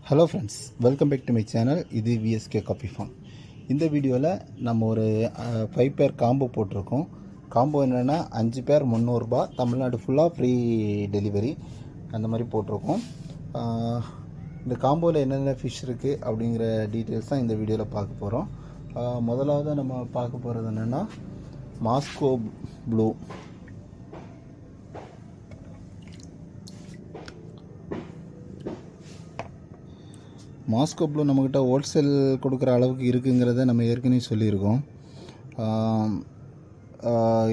Hello friends, welcome back to my channel. இது VSK coffee farm. இந்த வீடியோவில் நம்ம ஒரு 5 பேர் காம்போ போட்டிருக்கோம். காம்போ என்னென்னா 5 பேர் 300 ரூபா, தமிழ்நாடு ஃபுல்லாக ஃப்ரீ டெலிவரி அந்த மாதிரி போட்டிருக்கோம். இந்த காம்போவில் என்னென்ன ஃபிஷ் இருக்குது அப்படிங்கிற டீட்டெயில்ஸ் தான் இந்த வீடியோவில் பார்க்க போகிறோம். முதலாவது நம்ம பார்க்க போகிறது என்னென்னா மாஸ்கோ ப்ளூ. மாஸ்கோ ப்ளூ நம்மக்கிட்ட ஹோல்சேல் கொடுக்குற அளவுக்கு இருக்குங்கிறத நம்ம ஏற்கனவே சொல்லியிருக்கோம்.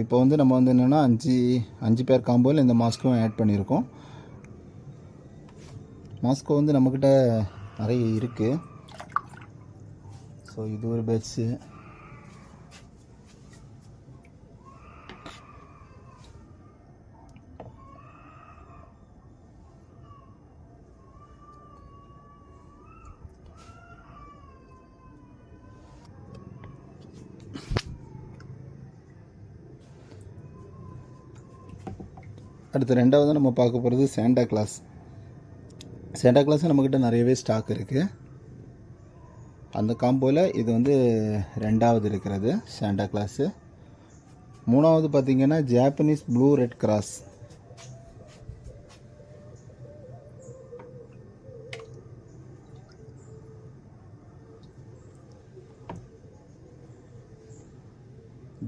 இப்போ வந்து நம்ம வந்து என்னென்னா அஞ்சு பேர் காம்போவில் இந்த மாஸ்கோவும் ஆட் பண்ணியிருக்கோம். மாஸ்கோ வந்து நம்மக்கிட்ட நிறைய இருக்குது. ஸோ இது ஒரு பேட்ச்சு. அடுத்து ரெண்டாவது நம்ம பார்க்க போகிறது சாண்டா கிளாஸ். சாண்டா கிளாஸ் நம்மக்கிட்ட நிறையவே ஸ்டாக் இருக்குது. அந்த காம்போவில் இது வந்து ரெண்டாவது இருக்கிறது சாண்டா கிளாஸு. மூணாவது பார்த்திங்கன்னா Japanese blue red cross.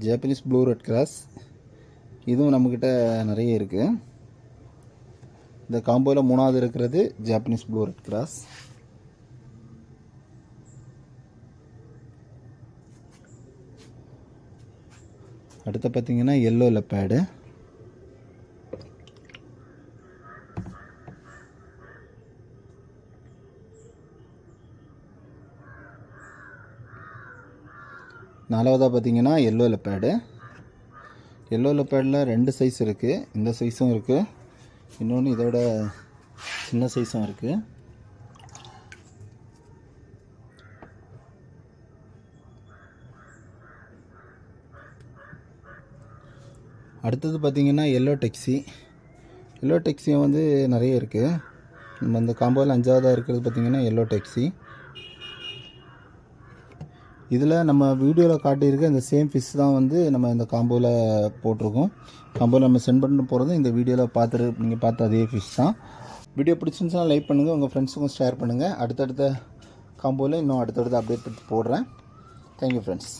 Japanese blue red cross இதுவும் நம்மக்கிட்ட நிறைய இருக்குது. இந்த காம்போவில் மூணாவது இருக்கிறது ஜாப்பனீஸ் ப்ளூ ரெட் கிராஸ். அடுத்து பார்த்திங்கன்னா எல்லோ லெப்பேடு. நாலாவதாக பார்த்திங்கன்னா எல்லோ லெப்பேடு. எல்லோ லெப்பேடில் 2 சைஸ் இருக்குது. இந்த சைஸும் இருக்குது, இன்னொன்று இதோட சின்ன சைஸும் இருக்குது. அடுத்தது பார்த்திங்கன்னா எல்லோ டெக்ஸி. எல்லோ டெக்ஸியும் வந்து நிறைய இருக்குது. நம்ம இந்த காம்போவில் 5ஆவதாக இருக்கிறது பார்த்திங்கன்னா எல்லோ டெக்ஸி. இதில் நம்ம வீடியோவில் காட்டியிருக்க இந்த சேம் ஃபிஷ் தான் வந்து நம்ம இந்த காம்போவில் போட்டிருக்கோம். காம்போவில் நம்ம சென்ட் பண்ண போகிறது இந்த வீடியோவில் நீங்கள் பார்த்த அதே ஃபிஷ் தான். வீடியோ பிடிச்சிருந்துச்சுன்னா லைக் பண்ணுங்கள், உங்கள் ஃப்ரெண்ட்ஸுக்கும் ஷேர் பண்ணுங்கள். அடுத்தடுத்த காம்போவில் இன்னும் அடுத்தடுத்த அப்டேட் பற்றி போடுறேன். Thank you friends.